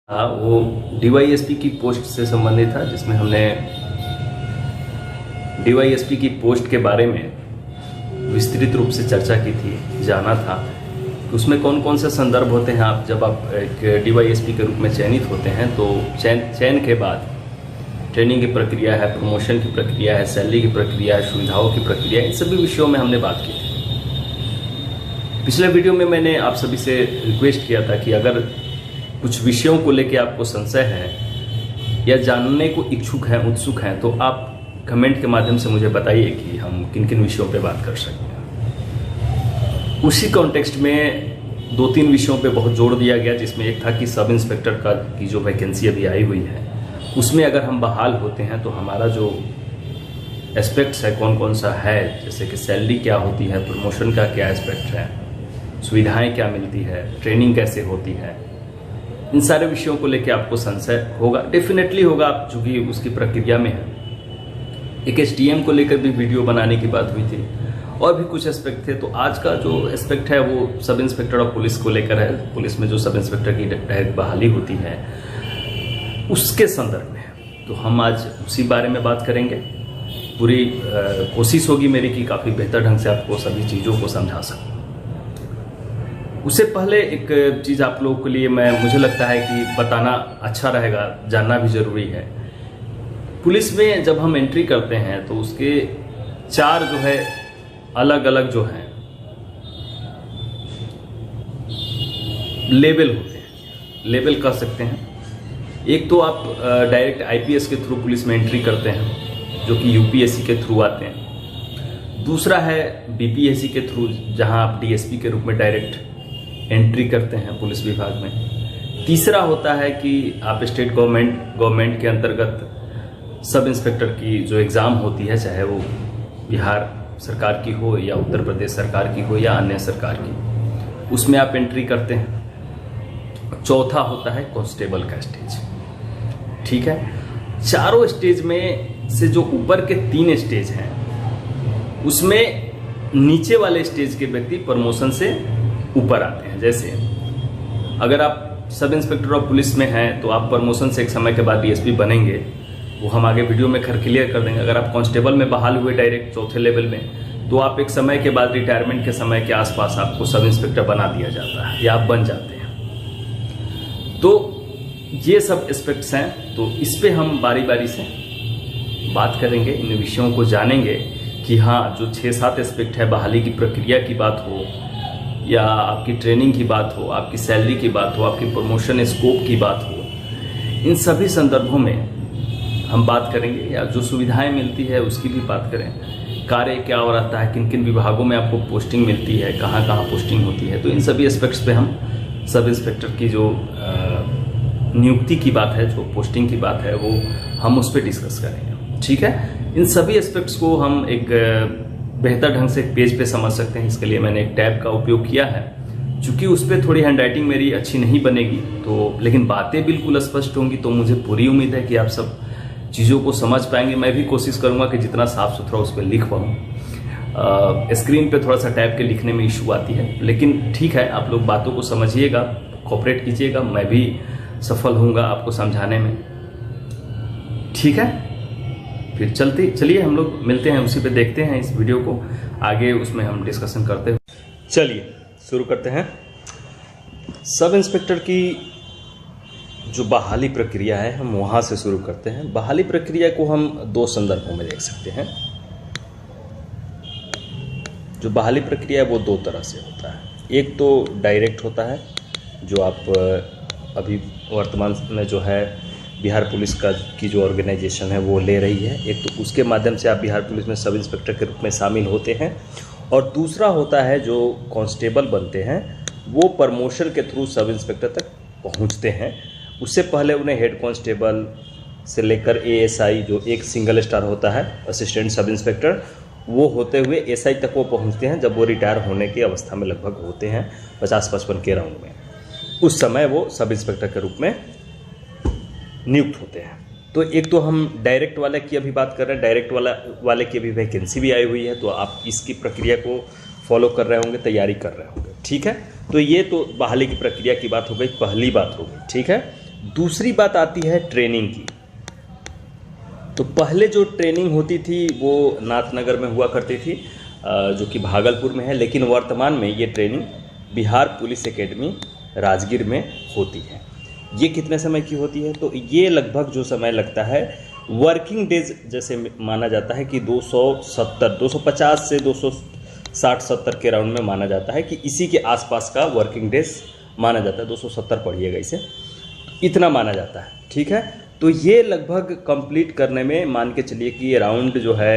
हाँ, वो डीवाईएसपी की पोस्ट से संबंधित था, जिसमें हमने डीवाईएसपी की पोस्ट के बारे में विस्तृत रूप से चर्चा की थी। जाना था कि उसमें कौन कौन से संदर्भ होते हैं। आप जब आप एक डीवाईएसपी के रूप में चयनित होते हैं तो चयन के बाद ट्रेनिंग की प्रक्रिया है, प्रमोशन की प्रक्रिया है, सैलरी की प्रक्रिया है, सुविधाओं की प्रक्रिया, इन सभी विषयों में हमने बात की थी। पिछले वीडियो में मैंने आप सभी से रिक्वेस्ट किया था कि अगर कुछ विषयों को लेकर आपको संशय है या जानने को इच्छुक हैं, उत्सुक हैं, तो आप कमेंट के माध्यम से मुझे बताइए कि हम किन किन विषयों पे बात कर सकते हैं। उसी कॉन्टेक्स्ट में 2-3 विषयों पे बहुत जोर दिया गया, जिसमें एक था कि सब इंस्पेक्टर की जो वैकेंसी अभी आई हुई है उसमें अगर हम बहाल होते हैं तो हमारा जो एस्पेक्ट्स है कौन कौन सा है, जैसे कि सैलरी क्या होती है, प्रमोशन का क्या एस्पेक्ट है, सुविधाएं क्या मिलती है, ट्रेनिंग कैसे होती है, इन सारे विषयों को लेकर आपको संशय होगा, डेफिनेटली होगा, आप चूंकि उसकी प्रक्रिया में है। एक एसडीएम को लेकर भी वीडियो बनाने की बात हुई थी और भी कुछ एस्पेक्ट थे। तो आज का जो एस्पेक्ट है वो सब इंस्पेक्टर ऑफ पुलिस को लेकर है। पुलिस में जो सब इंस्पेक्टर की डायरेक्ट बहाली होती है उसके संदर्भ में है। तो हम आज उसी बारे में बात करेंगे। पूरी कोशिश होगी मेरी कि काफ़ी बेहतर ढंग से आपको सभी चीज़ों को समझा सकूं। उससे पहले एक चीज़ आप लोगों के लिए मुझे लगता है कि बताना अच्छा रहेगा, जानना भी ज़रूरी है। पुलिस में जब हम एंट्री करते हैं तो उसके 4 जो है अलग अलग जो हैं लेवल होते हैं, लेवल कह सकते हैं। एक तो आप डायरेक्ट आईपीएस के थ्रू पुलिस में एंट्री करते हैं, जो कि यूपीएससी के थ्रू आते हैं। दूसरा है बीपीएससी के थ्रू, जहां आप डीएसपी के रूप में डायरेक्ट एंट्री करते हैं पुलिस विभाग में। तीसरा होता है कि आप स्टेट गवर्नमेंट के अंतर्गत सब इंस्पेक्टर की जो एग्ज़ाम होती है, चाहे वो बिहार सरकार की हो या उत्तर प्रदेश सरकार की हो या अन्य सरकार की, उसमें आप एंट्री करते हैं। चौथा होता है कांस्टेबल का स्टेज। ठीक है, चारों स्टेज में से जो ऊपर के 3 स्टेज हैं उसमें नीचे वाले स्टेज के व्यक्ति प्रमोशन से ऊपर आते हैं। जैसे अगर आप सब इंस्पेक्टर ऑफ पुलिस में हैं तो आप प्रमोशन से एक समय के बाद डीएसपी बनेंगे, वो हम आगे वीडियो में क्लियर कर देंगे। अगर आप कांस्टेबल में बहाल हुए डायरेक्ट चौथे लेवल में, तो आप एक समय के बाद रिटायरमेंट के समय के आसपास आपको सब इंस्पेक्टर बना दिया जाता है या आप बन जाते हैं। तो ये सब एस्पेक्ट्स हैं। तो इस पे हम बारी बारी से बात करेंगे, इन विषयों को जानेंगे कि हाँ, जो 6-7 एस्पेक्ट है, बहाली की प्रक्रिया की बात हो या आपकी ट्रेनिंग की बात हो, आपकी सैलरी की बात हो, आपकी प्रमोशन स्कोप की बात हो, इन सभी संदर्भों में हम बात करेंगे। या जो सुविधाएं मिलती है उसकी भी बात करें, कार्य क्या हो रहता है, किन किन विभागों में आपको पोस्टिंग मिलती है, कहाँ कहाँ पोस्टिंग होती है। तो इन सभी एस्पेक्ट्स पे हम सब इंस्पेक्टर की जो नियुक्ति की बात है, जो पोस्टिंग की बात है, वो हम उस पर डिस्कस करेंगे। ठीक है, इन सभी एस्पेक्ट्स को हम एक बेहतर ढंग से एक पेज पे समझ सकते हैं। इसके लिए मैंने एक टैब का उपयोग किया है। चूंकि उस पर थोड़ी हैंडराइटिंग मेरी अच्छी नहीं बनेगी, तो लेकिन बातें बिल्कुल स्पष्ट होंगी, तो मुझे पूरी उम्मीद है कि आप सब चीज़ों को समझ पाएंगे। मैं भी कोशिश करूंगा कि जितना साफ सुथरा उस पर लिख पाऊँ। स्क्रीन पे थोड़ा सा टैब के लिखने में इशू आती है, लेकिन ठीक है, आप लोग बातों को समझिएगा, कोऑपरेट कीजिएगा, मैं भी सफल होऊंगा आपको समझाने में। ठीक है, फिर चलिए हम लोग मिलते हैं, उसी पे देखते हैं इस वीडियो को आगे, उसमें हम डिस्कशन करते हैं। चलिए शुरू करते हैं। सब इंस्पेक्टर की जो बहाली प्रक्रिया है हम वहाँ से शुरू करते हैं। बहाली प्रक्रिया को हम 2 संदर्भों में देख सकते हैं। जो बहाली प्रक्रिया है वो 2 तरह से होता है। एक तो डायरेक्ट होता है, जो आप अभी वर्तमान में जो है बिहार पुलिस की जो ऑर्गेनाइजेशन है वो ले रही है। एक तो उसके माध्यम से आप बिहार पुलिस में सब इंस्पेक्टर के रूप में शामिल होते हैं, और दूसरा होता है जो कांस्टेबल बनते हैं, वो प्रमोशन के थ्रू सब इंस्पेक्टर तक पहुंचते हैं। उससे पहले उन्हें हेड कांस्टेबल से लेकर एएसआई, जो एक सिंगल स्टार होता है, असिस्टेंट सब इंस्पेक्टर, वो होते हुए एसआई तक वो पहुंचते हैं जब वो रिटायर होने की अवस्था में लगभग होते हैं 50-55 के राउंड में। उस समय वो सब इंस्पेक्टर के रूप में नियुक्त होते हैं। तो एक तो हम डायरेक्ट वाले की अभी बात कर रहे हैं, डायरेक्ट वाले की अभी वैकेंसी भी आई हुई है, तो आप इसकी प्रक्रिया को फॉलो कर रहे होंगे, तैयारी कर रहे होंगे। ठीक है, तो ये तो बहाली की प्रक्रिया की बात हो गई, पहली बात हो गई। ठीक है, दूसरी बात आती है ट्रेनिंग की। तो पहले जो ट्रेनिंग होती थी वो नाथनगर में हुआ करती थी, जो कि भागलपुर में है, लेकिन वर्तमान में ये training Bihar police academy Rajgir में होती है। ये कितने समय की होती है? तो ये लगभग जो समय लगता है वर्किंग डेज जैसे माना जाता है कि 250 से 260-70 के राउंड में माना जाता है कि इसी के आसपास का वर्किंग डेज माना जाता है। 270 पढ़िएगा इसे, इतना माना जाता है, ठीक है। तो ये लगभग कंप्लीट करने में मान के चलिए कि अराउंड जो है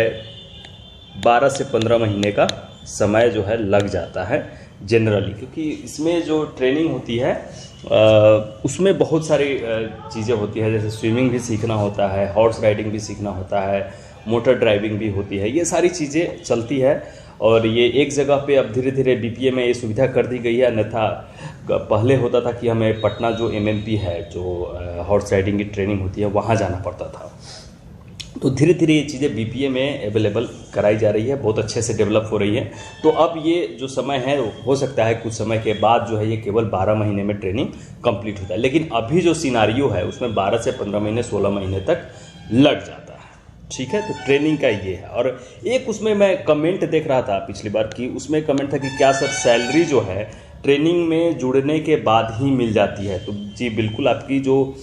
12 से 15 महीने का समय जो है लग जाता है जनरली, क्योंकि इसमें जो ट्रेनिंग होती है उसमें बहुत सारी चीज़ें होती है, जैसे स्विमिंग भी सीखना होता है, हॉर्स राइडिंग भी सीखना होता है, मोटर ड्राइविंग भी होती है, ये सारी चीज़ें चलती है। और ये एक जगह पे अब धीरे धीरे बीपीए में ये सुविधा कर दी गई है, अन्यथा पहले होता था कि हमें पटना जो एमएमपी है, जो हॉर्स राइडिंग की ट्रेनिंग होती है, वहाँ जाना पड़ता था। तो धीरे धीरे ये चीज़ें बीपीए में अवेलेबल कराई जा रही है, बहुत अच्छे से डेवलप हो रही है। तो अब ये जो समय है हो सकता है कुछ समय के बाद जो है ये केवल 12 महीने में ट्रेनिंग कंप्लीट होता है, लेकिन अभी जो सिनारियो है उसमें 12 से 15 महीने 16 महीने तक लग जाता है, ठीक है। तो ट्रेनिंग का ये है। और एक उसमें मैं कमेंट देख रहा था पिछली बार कि उसमें कमेंट था कि क्या सर सैलरी जो है ट्रेनिंग में जुड़ने के बाद ही मिल जाती है? तो जी बिल्कुल, आपकी जो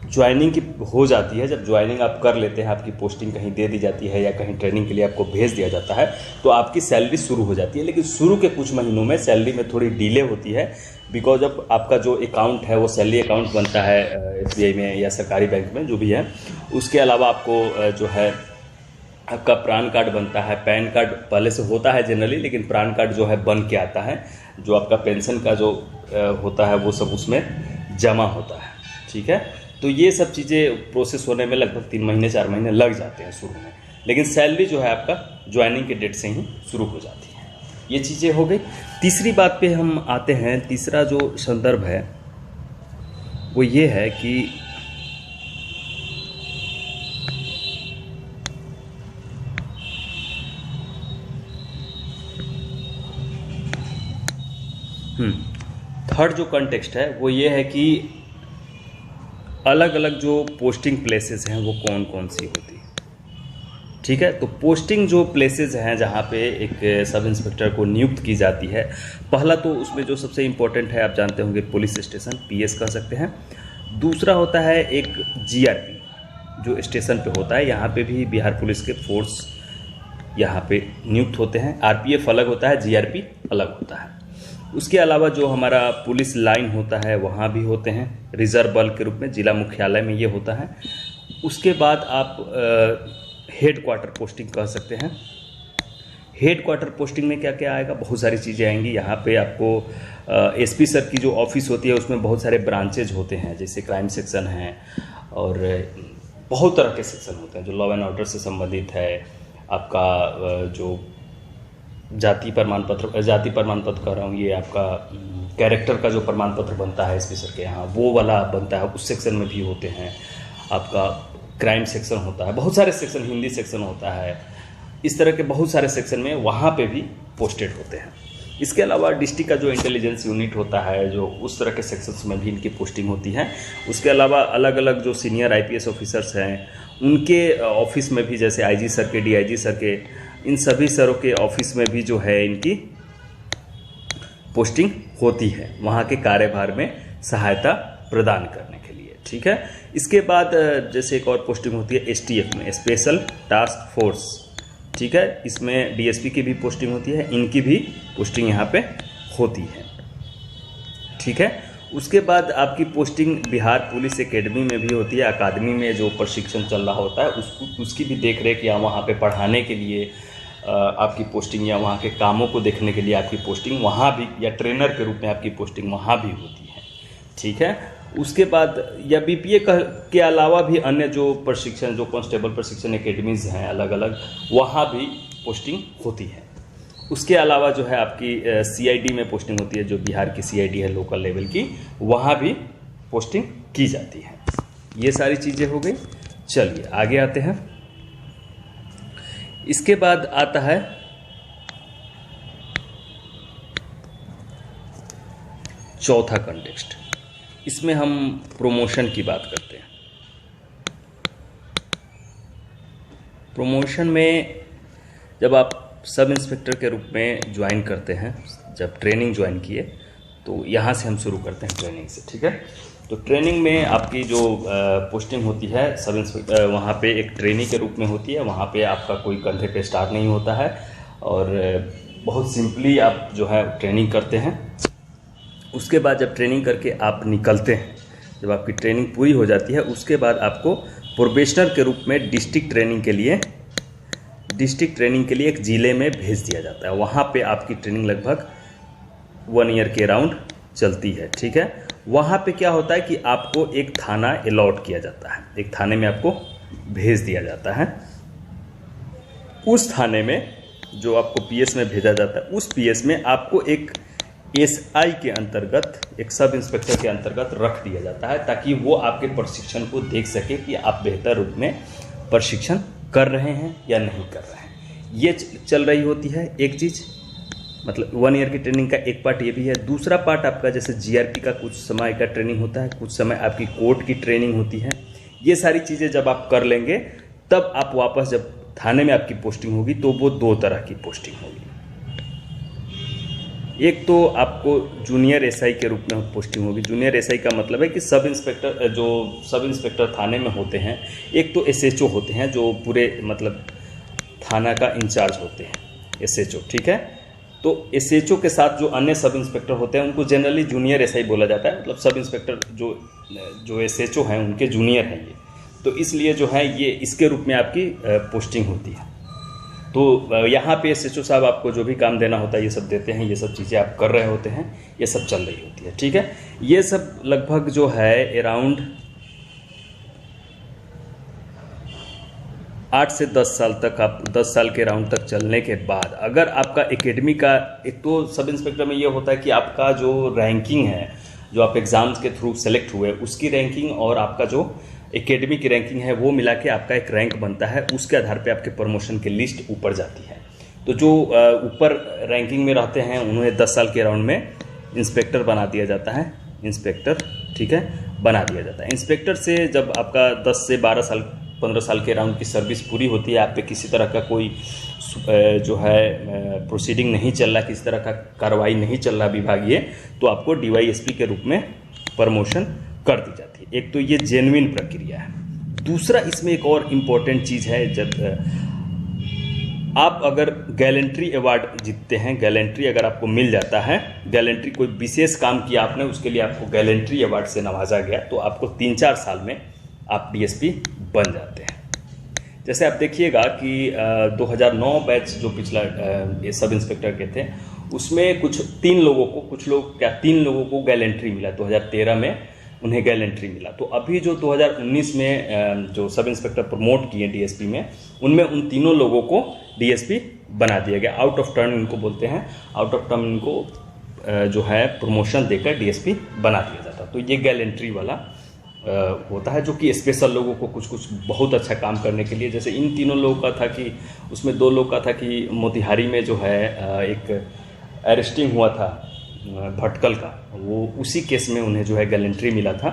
ज्वाइनिंग की हो जाती है, जब ज्वाइनिंग आप कर लेते हैं, आपकी पोस्टिंग कहीं दे दी जाती है या कहीं ट्रेनिंग के लिए आपको भेज दिया जाता है, तो आपकी सैलरी शुरू हो जाती है। लेकिन शुरू के कुछ महीनों में सैलरी में थोड़ी डिले होती है, बिकॉज अब आपका जो अकाउंट है वो सैलरी अकाउंट बनता है एसबीआई में या सरकारी बैंक में जो भी है। उसके अलावा आपको जो है आपका पैन कार्ड बनता है। पैन कार्ड पहले से होता है जनरली, लेकिन पैन कार्ड जो है बन के आता है, जो आपका पेंशन का जो होता है वो सब उसमें जमा होता है, ठीक है। तो ये सब चीज़ें प्रोसेस होने में लगभग 3 महीने 4 महीने लग जाते हैं शुरू में, लेकिन सैलरी जो है आपका ज्वाइनिंग के डेट से ही शुरू हो जाती है। ये चीज़ें हो गई। तीसरी बात पे हम आते हैं। तीसरा जो संदर्भ है वो ये है कि थर्ड जो कॉन्टेक्स्ट है वो ये है कि अलग अलग जो पोस्टिंग प्लेसेस हैं वो कौन कौन सी होती है, ठीक है। तो पोस्टिंग जो प्लेसेस हैं जहाँ पे एक सब इंस्पेक्टर को नियुक्त की जाती है, पहला तो उसमें जो सबसे इम्पोर्टेंट है आप जानते होंगे पुलिस स्टेशन, पीएस कह सकते हैं। दूसरा होता है एक जीआरपी जो स्टेशन पे होता है, यहाँ पे भी बिहार पुलिस के फोर्स यहाँ पे नियुक्त होते हैं। आरपीएफ अलग होता है, जीआरपी अलग होता है। उसके अलावा जो हमारा पुलिस लाइन होता है वहाँ भी होते हैं रिजर्व बल के रूप में, जिला मुख्यालय में ये होता है। उसके बाद आप हेड क्वार्टर पोस्टिंग कह सकते हैं। हेड क्वार्टर पोस्टिंग में क्या क्या आएगा, बहुत सारी चीज़ें आएंगी। यहाँ पे आपको एसपी सर की जो ऑफिस होती है उसमें बहुत सारे ब्रांचेज होते हैं, जैसे क्राइम सेक्शन है और बहुत तरह के सेक्शन होते हैं जो लॉ एंड ऑर्डर से संबंधित है। आपका जो जाति प्रमाण पत्र कह रहा हूँ, ये आपका कैरेक्टर का जो प्रमाण पत्र बनता है एसपी सर के यहाँ, वो वाला बनता है, उस सेक्शन में भी होते हैं। आपका क्राइम सेक्शन होता है, बहुत सारे सेक्शन, हिंदी सेक्शन होता है, इस तरह के बहुत सारे सेक्शन में वहाँ पे भी पोस्टेड होते हैं। इसके अलावा डिस्ट्रिक्ट का जो इंटेलिजेंस यूनिट होता है, जो उस तरह के सेक्शंस में भी इनकी पोस्टिंग होती है। उसके अलावा अलग अलग जो सीनियर आईपीएस ऑफिसर्स हैं उनके ऑफिस में भी, जैसे आईजी सर के, डीआईजी सर के, इन सभी सरों के ऑफिस में भी जो है इनकी पोस्टिंग होती है, वहाँ के कार्यभार में सहायता प्रदान करने के लिए, ठीक है। इसके बाद जैसे एक और पोस्टिंग होती है एसटीएफ में, स्पेशल टास्क फोर्स, ठीक है। इसमें डीएसपी की भी पोस्टिंग होती है, इनकी भी पोस्टिंग यहाँ पे होती है, ठीक है। उसके बाद आपकी पोस्टिंग बिहार पुलिस एकेडमी में भी होती है। अकादमी में जो प्रशिक्षण चल रहा होता है उसकी भी देख रेख, या वहाँ पे पढ़ाने के लिए आपकी पोस्टिंग, या वहाँ के कामों को देखने के लिए आपकी पोस्टिंग वहाँ भी, या ट्रेनर के रूप में आपकी पोस्टिंग वहाँ भी होती है, ठीक है। उसके बाद या बीपीए के अलावा भी अन्य जो प्रशिक्षण, जो कांस्टेबल प्रशिक्षण एकेडमीज हैं अलग अलग, वहाँ भी पोस्टिंग होती है। उसके अलावा जो है आपकी सीआईडी में पोस्टिंग होती है, जो बिहार की सीआईडी है लोकल लेवल की, वहाँ भी पोस्टिंग की जाती है। ये सारी चीज़ें हो गई। चलिए आगे आते हैं। इसके बाद आता है चौथा कंटेक्स्ट। इसमें हम प्रमोशन की बात करते हैं। प्रमोशन में जब आप सब इंस्पेक्टर के रूप में ज्वाइन करते हैं, जब ट्रेनिंग ज्वाइन किए, तो यहाँ से हम शुरू करते हैं ट्रेनिंग से, ठीक है। तो ट्रेनिंग में आपकी जो पोस्टिंग होती है सब इंस्पेक्टर, वहाँ पे एक ट्रेनी के रूप में होती है। वहाँ पे आपका कोई कंधे पे स्टार नहीं होता है और बहुत सिंपली आप जो है ट्रेनिंग करते हैं। उसके बाद जब ट्रेनिंग करके आप निकलते हैं, जब आपकी ट्रेनिंग पूरी हो जाती है, उसके बाद आपको प्रोबेशनर के रूप में डिस्ट्रिक्ट ट्रेनिंग के लिए एक ज़िले में भेज दिया जाता है। वहाँ पे आपकी ट्रेनिंग लगभग 1 ईयर के अराउंड चलती है, ठीक है। वहाँ पे क्या होता है कि आपको एक थाना अलॉट किया जाता है, एक थाने में आपको भेज दिया जाता है। उस थाने में जो आपको पीएस में भेजा जाता है, उस पीएस में आपको एक एसआई के अंतर्गत, एक सब इंस्पेक्टर के अंतर्गत रख दिया जाता है, ताकि वो आपके प्रशिक्षण को देख सके कि आप बेहतर रूप में प्रशिक्षण कर रहे हैं या नहीं कर रहे हैं। ये चल रही होती है एक चीज़, मतलब 1 ईयर की ट्रेनिंग का एक पार्ट ये भी है। दूसरा पार्ट आपका जैसे जीआरपी का कुछ समय का ट्रेनिंग होता है, कुछ समय आपकी कोर्ट की ट्रेनिंग होती है। ये सारी चीज़ें जब आप कर लेंगे, तब आप वापस जब थाने में आपकी पोस्टिंग होगी, तो वो 2 तरह की पोस्टिंग होगी। एक तो आपको जूनियर एसआई के रूप में पोस्टिंग होगी। जूनियर एसआई का मतलब है कि सब इंस्पेक्टर, जो सब इंस्पेक्टर थाने में होते हैं, एक तो एसएचओ होते हैं जो पूरे मतलब थाना का इंचार्ज होते हैं, एसएचओ, ठीक है। तो एसएचओ के साथ जो अन्य सब इंस्पेक्टर होते हैं उनको जनरली जूनियर एसआई बोला जाता है। मतलब सब इंस्पेक्टर जो एसएचओ हैं उनके जूनियर हैं ये, तो इसलिए जो है ये इसके रूप में आपकी पोस्टिंग होती है। तो यहाँ पे एसएचओ साहब आपको जो भी काम देना होता है ये सब देते हैं, ये सब चीज़ें आप कर रहे होते हैं, ये सब चल रही होती है, ठीक है। ये सब लगभग जो है अराउंड 8 से 10 साल तक, आप 10 साल के राउंड तक चलने के बाद अगर आपका एकेडमी का, एक तो सब इंस्पेक्टर में ये होता है कि आपका जो रैंकिंग है, जो आप एग्ज़ाम्स के थ्रू सेलेक्ट हुए, उसकी रैंकिंग और आपका जो एकेडमी की रैंकिंग है वो मिला के आपका एक रैंक बनता है। उसके आधार पे आपके प्रमोशन की लिस्ट ऊपर जाती है। तो जो ऊपर रैंकिंग में रहते हैं उन्हें 10 साल के राउंड में इंस्पेक्टर बना दिया जाता है, इंस्पेक्टर, ठीक है, बना दिया जाता है। इंस्पेक्टर से जब आपका 10 से 12 साल 15 साल के राउंड की सर्विस पूरी होती है, आप पे किसी तरह का कोई जो है प्रोसीडिंग नहीं चल रहा, किसी तरह का कार्रवाई नहीं चल रहा विभागीय, तो आपको डीवाईएसपी के रूप में प्रमोशन कर दी जाती है। एक तो ये जेन्युइन प्रक्रिया है। दूसरा इसमें एक और इम्पोर्टेंट चीज़ है, जब आप अगर गैलेंट्री अवार्ड जीतते हैं, गैलेंट्री अगर आपको मिल जाता है, गैलेंट्री कोई विशेष काम किया आपने, उसके लिए आपको गैलेंट्री अवार्ड से नवाजा गया, तो आपको 3-4 साल में आप डीएसपी बन जाते हैं। जैसे आप देखिएगा कि 2009 बैच जो पिछला सब इंस्पेक्टर के थे, उसमें कुछ 3 लोगों को गैलेंट्री मिला। 2013 में उन्हें गैलेंट्री मिला। तो अभी जो 2019 में जो सब इंस्पेक्टर प्रमोट किए डीएसपी में, उनमें उन 3 लोगों को डीएसपी बना दिया गया। आउट ऑफ टर्न इनको बोलते हैं, आउट ऑफ टर्न इनको जो है प्रमोशन देकर डीएसपी बना दिया जाता। तो ये गैलेंट्री वाला होता है, जो कि स्पेशल लोगों को कुछ बहुत अच्छा काम करने के लिए, जैसे इन 3 लोगों का था कि उसमें 2 लोग का था कि मोतिहारी में जो है एक अरेस्टिंग हुआ था भटकल का, वो उसी केस में उन्हें जो है गैलेंट्री मिला था।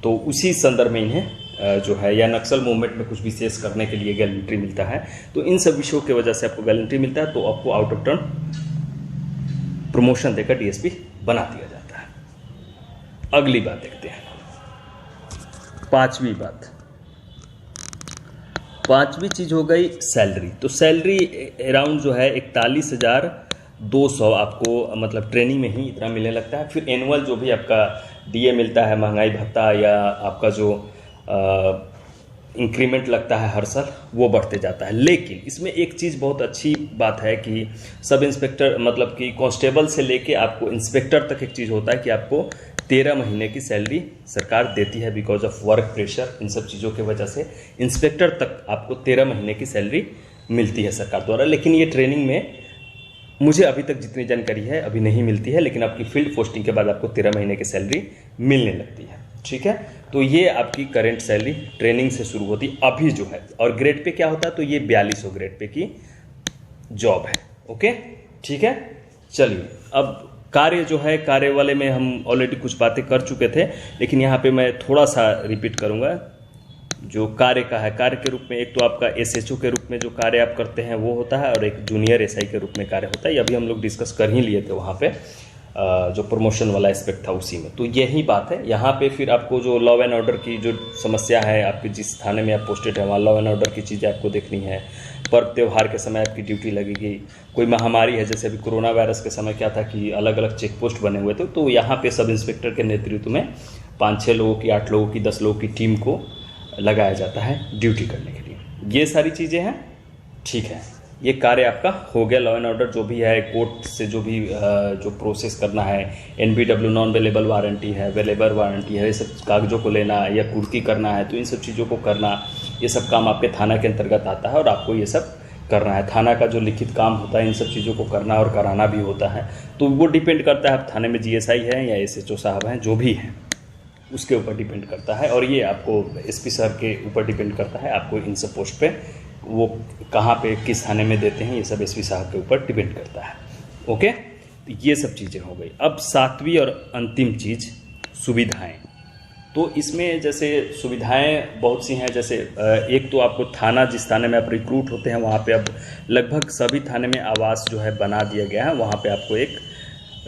तो उसी संदर्भ में इन्हें जो है, या नक्सल मूवमेंट में कुछ विशेष करने के लिए गैलेंट्री मिलता है। तो इन सब विषयों की वजह से आपको गैलेंट्री मिलता है, तो आपको आउट ऑफ टर्न प्रमोशन देकर डीएसपी बना दिया जाता है। अगली बात देखते हैं, 5वीं बात। 5वीं चीज़ हो गई सैलरी। तो सैलरी अराउंड जो है 41,200 आपको मतलब ट्रेनिंग में ही इतना मिलने लगता है। फिर एनुअल जो भी आपका डीए मिलता है, महंगाई भत्ता, या आपका जो इंक्रीमेंट लगता है हर साल, वो बढ़ते जाता है। लेकिन इसमें एक चीज़ बहुत अच्छी बात है कि सब इंस्पेक्टर मतलब कि कांस्टेबल से लेके आपको इंस्पेक्टर तक एक चीज़ होता है कि आपको 13 महीने की सैलरी सरकार देती है। बिकॉज ऑफ वर्क प्रेशर, इन सब चीज़ों की वजह से इंस्पेक्टर तक आपको 13 महीने की सैलरी मिलती है सरकार द्वारा। लेकिन ये ट्रेनिंग में मुझे अभी तक जितनी जानकारी है अभी नहीं मिलती है, लेकिन आपकी फील्ड पोस्टिंग के बाद आपको 13 महीने की सैलरी मिलने लगती है, ठीक है। तो ये आपकी करंट सैलरी ट्रेनिंग से शुरू होती अभी जो है। और ग्रेड पे क्या होता है, तो ये 4200 ग्रेड पे की जॉब है, ओके, ठीक है। चलिए अब कार्य जो है, कार्य वाले में हम ऑलरेडी कुछ बातें कर चुके थे, लेकिन यहाँ पे मैं थोड़ा सा रिपीट करूँगा। जो कार्य का है, कार्य के रूप में एक तो आपका एसएचओ के रूप में जो कार्य आप करते हैं वो होता है, और एक जूनियर एसआई के रूप में कार्य होता है। ये अभी हम लोग डिस्कस कर ही लिए थे वहाँ पे, जो प्रमोशन वाला एस्पेक्ट था उसी में। तो यही बात है यहाँ पे। फिर आपको जो लॉ एंड ऑर्डर की जो समस्या है, आपके जिस थाने में आप पोस्टेड है वहाँ लॉ एंड ऑर्डर की चीज़ें आपको देखनी है। पर्व त्यौहार के समय आपकी ड्यूटी लगेगी। कोई महामारी है, जैसे अभी कोरोना वायरस के समय क्या था कि अलग अलग चेक पोस्ट बने हुए थे, तो यहाँ पे सब इंस्पेक्टर के नेतृत्व में 5-6 लोगों की, 8 लोगों की, 10 लोगों की टीम को लगाया जाता है ड्यूटी करने के लिए। ये सारी चीज़ें हैं, ठीक है। ये कार्य आपका हो गया। लॉ एंड ऑर्डर जो भी है, कोर्ट से जो भी जो प्रोसेस करना है, NBW नॉन अवेलेबल वारंटी है, अवेलेबल वारंटी है, ये सब कागजों को लेना या कुर्की करना है, तो इन सब चीज़ों को करना, ये सब काम आपके थाना के अंतर्गत आता है और आपको ये सब करना है। थाना का जो लिखित काम होता है, इन सब चीज़ों को करना और कराना भी होता है। तो वो डिपेंड करता है आप थाने में GSI है या SHO साहब हैं, जो भी हैं उसके ऊपर डिपेंड करता है। और ये आपको SP सर के ऊपर डिपेंड करता है, आपको इन सब पोस्ट पे वो कहाँ पे किस थाने में देते हैं, ये सब SP साहब के ऊपर डिपेंड करता है। ओके, तो ये सब चीज़ें हो गई। अब 7वीं और अंतिम चीज़, सुविधाएं। तो इसमें जैसे सुविधाएं बहुत सी हैं। जैसे एक तो आपको थाना, जिस थाने में आप रिक्रूट होते हैं वहाँ पे अब लगभग सभी थाने में आवास जो है बना दिया गया है। वहाँ पे आपको एक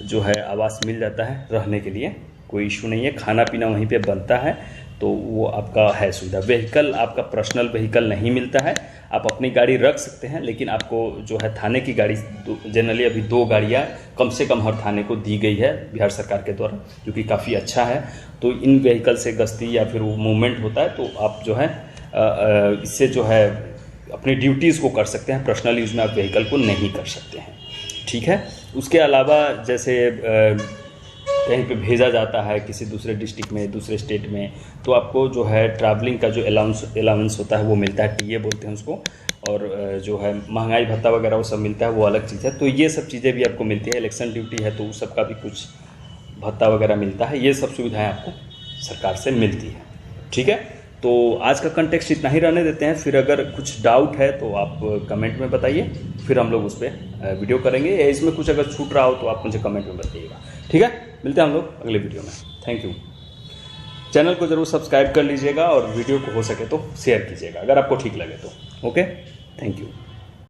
जो है आवास मिल जाता है रहने के लिए, कोई इशू नहीं है। खाना पीना वहीं पे बनता है, तो वो आपका है सुविधा। व्हीकल, आपका पर्सनल व्हीकल नहीं मिलता है। आप अपनी गाड़ी रख सकते हैं, लेकिन आपको जो है थाने की गाड़ी, जनरली अभी 2 गाड़ियाँ कम से कम हर थाने को दी गई है बिहार सरकार के द्वारा, जो कि काफ़ी अच्छा है। तो इन व्हीकल से गश्ती या फिर वो मूवमेंट होता है, तो आप जो है इससे जो है अपनी ड्यूटीज़ को कर सकते हैं। पर्सनल यूज़ में आप व्हीकल को नहीं कर सकते हैं, ठीक है। उसके अलावा जैसे कहीं पे भेजा जाता है किसी दूसरे डिस्ट्रिक्ट में, दूसरे स्टेट में, तो आपको जो है ट्रैवलिंग का जो अलाउंस होता है वो मिलता है, टीए बोलते हैं उसको। और जो है महंगाई भत्ता वगैरह वो सब मिलता है, वो अलग चीज़ है। तो ये सब चीज़ें भी आपको मिलती है। इलेक्शन ड्यूटी है तो उस सब का भी कुछ भत्ता वगैरह मिलता है। ये सब सुविधाएँ आपको सरकार से मिलती है, ठीक है। तो आज का कंटेक्स्ट इतना ही रहने देते हैं। फिर अगर कुछ डाउट है तो आप कमेंट में बताइए, फिर हम लोग उस पर वीडियो करेंगे, या इसमें कुछ अगर छूट रहा हो तो आप मुझे कमेंट में बताइएगा, ठीक है। मिलते हैं हम लोग अगले वीडियो में। Thank you. चैनल को जरूर सब्सक्राइब कर लीजिएगा और वीडियो को हो सके तो शेयर कीजिएगा अगर आपको ठीक लगे तो। Okay, thank you.